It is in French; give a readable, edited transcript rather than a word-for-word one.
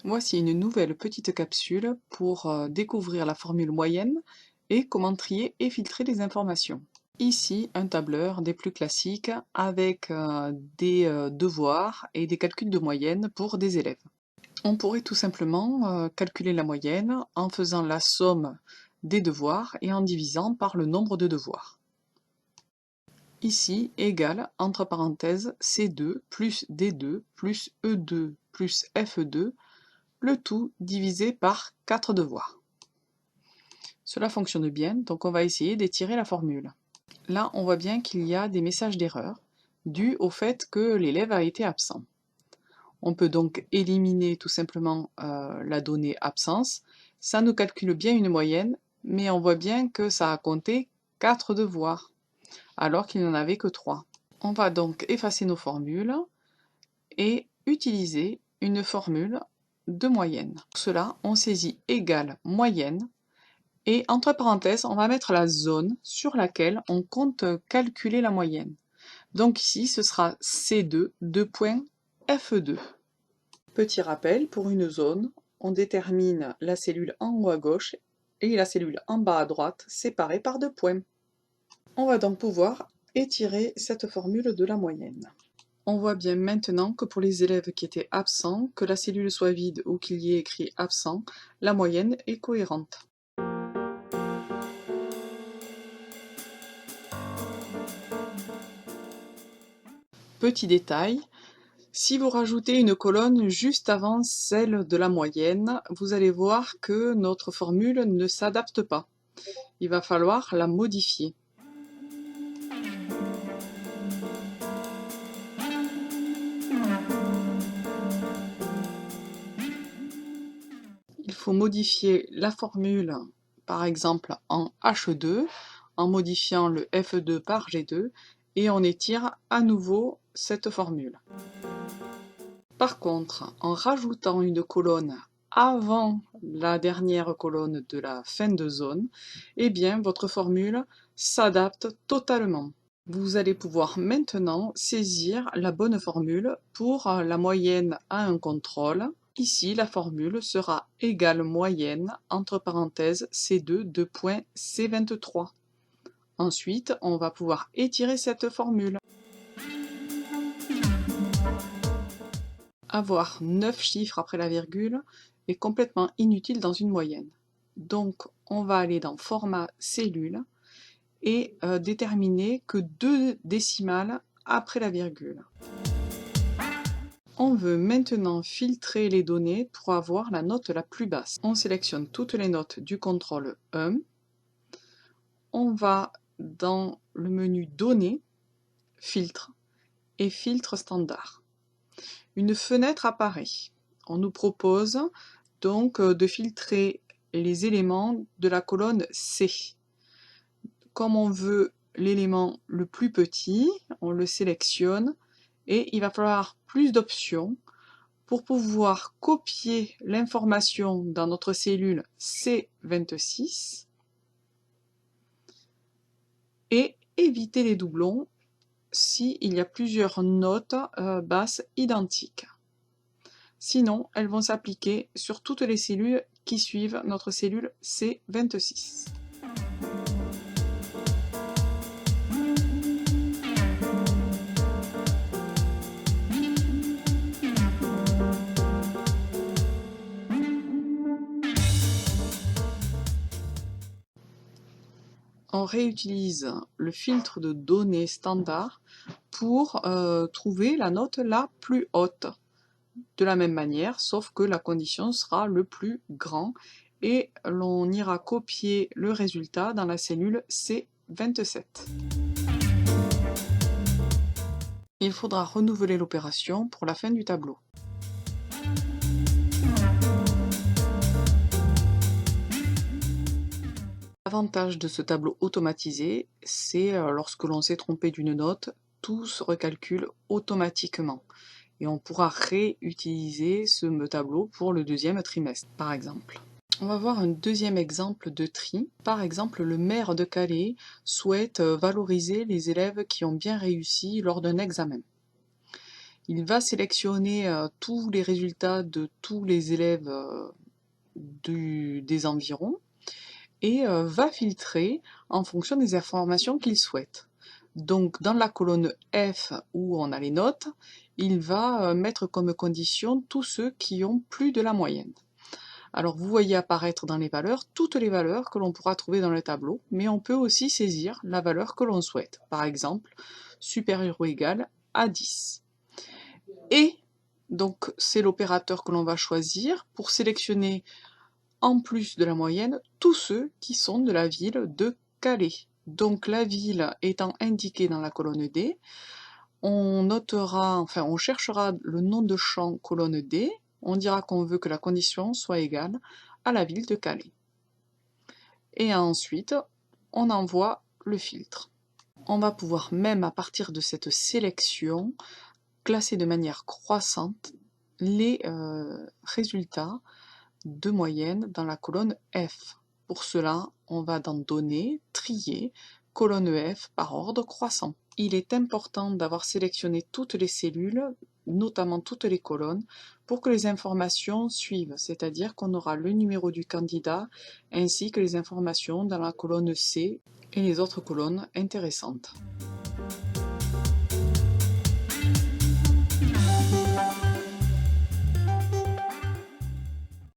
Voici une nouvelle petite capsule pour découvrir la formule moyenne et comment trier et filtrer les informations. Ici, un tableur des plus classiques avec des devoirs et des calculs de moyenne pour des élèves. On pourrait tout simplement calculer la moyenne en faisant la somme des devoirs et en divisant par le nombre de devoirs. Ici, égale, entre parenthèses, C2 plus D2 plus E2 plus F2, le tout divisé par 4 devoirs. Cela fonctionne bien, donc on va essayer d'étirer la formule. Là, on voit bien qu'il y a des messages d'erreur dus au fait que l'élève a été absent. On peut donc éliminer tout simplement la donnée absence. Ça nous calcule bien une moyenne, mais on voit bien que ça a compté 4 devoirs, alors qu'il n'en avait que 3. On va donc effacer nos formules et utiliser une formule de moyenne. Pour cela, on saisit égale moyenne et entre parenthèses, on va mettre la zone sur laquelle on compte calculer la moyenne. Donc ici, ce sera C2, F2. Petit rappel, pour une zone, on détermine la cellule en haut à gauche et la cellule en bas à droite, séparées par 2 points. On va donc pouvoir étirer cette formule de la moyenne. On voit bien maintenant que pour les élèves qui étaient absents, que la cellule soit vide ou qu'il y ait écrit absent, la moyenne est cohérente. Petit détail, si vous rajoutez une colonne juste avant celle de la moyenne, vous allez voir que notre formule ne s'adapte pas. Il va falloir la modifier. Il faut modifier la formule, par exemple en H2, en modifiant le F2 par G2, et on étire à nouveau cette formule. Par contre, en rajoutant une colonne avant la dernière colonne de la fin de zone, eh bien votre formule s'adapte totalement. Vous allez pouvoir maintenant saisir la bonne formule pour la moyenne à un contrôle. Ici, la formule sera égale moyenne, entre parenthèses, C2, C23. Ensuite, on va pouvoir étirer cette formule. Avoir 9 chiffres après la virgule est complètement inutile dans une moyenne. Donc, on va aller dans Format cellule et déterminer que 2 décimales après la virgule. On veut maintenant filtrer les données pour avoir la note la plus basse. On sélectionne toutes les notes du contrôle 1. On va dans le menu Données, Filtre et Filtre standard. Une fenêtre apparaît. On nous propose donc de filtrer les éléments de la colonne C. Comme on veut l'élément le plus petit, on le sélectionne et il va falloir plus d'options pour pouvoir copier l'information dans notre cellule C26 et éviter les doublons s'il y a plusieurs notes basses identiques. Sinon, elles vont s'appliquer sur toutes les cellules qui suivent notre cellule C26. On réutilise le filtre de données standard pour trouver la note la plus haute. De la même manière, sauf que la condition sera le plus grand et l'on ira copier le résultat dans la cellule C27. Il faudra renouveler l'opération pour la fin du tableau. L'avantage de ce tableau automatisé, c'est lorsque l'on s'est trompé d'une note, tout se recalcule automatiquement. Et on pourra réutiliser ce tableau pour le deuxième trimestre, par exemple. On va voir un deuxième exemple de tri. Par exemple, le maire de Calais souhaite valoriser les élèves qui ont bien réussi lors d'un examen. Il va sélectionner tous les résultats de tous les élèves des environs et va filtrer en fonction des informations qu'il souhaite. Donc dans la colonne F où on a les notes, il va mettre comme condition tous ceux qui ont plus de la moyenne. Alors vous voyez apparaître dans les valeurs toutes les valeurs que l'on pourra trouver dans le tableau, mais on peut aussi saisir la valeur que l'on souhaite. Par exemple, supérieur ou égal à 10. Et donc c'est l'opérateur que l'on va choisir pour sélectionner en plus de la moyenne tous ceux qui sont de la ville de Calais. Donc la ville étant indiquée dans la colonne D, on cherchera le nom de champ colonne D, on dira qu'on veut que la condition soit égale à la ville de Calais. Et ensuite, on envoie le filtre. On va pouvoir même à partir de cette sélection classer de manière croissante les résultats de moyenne dans la colonne F. Pour cela, on va dans Données, Trier, colonne F par ordre croissant. Il est important d'avoir sélectionné toutes les cellules, notamment toutes les colonnes, pour que les informations suivent, c'est-à-dire qu'on aura le numéro du candidat ainsi que les informations dans la colonne C et les autres colonnes intéressantes.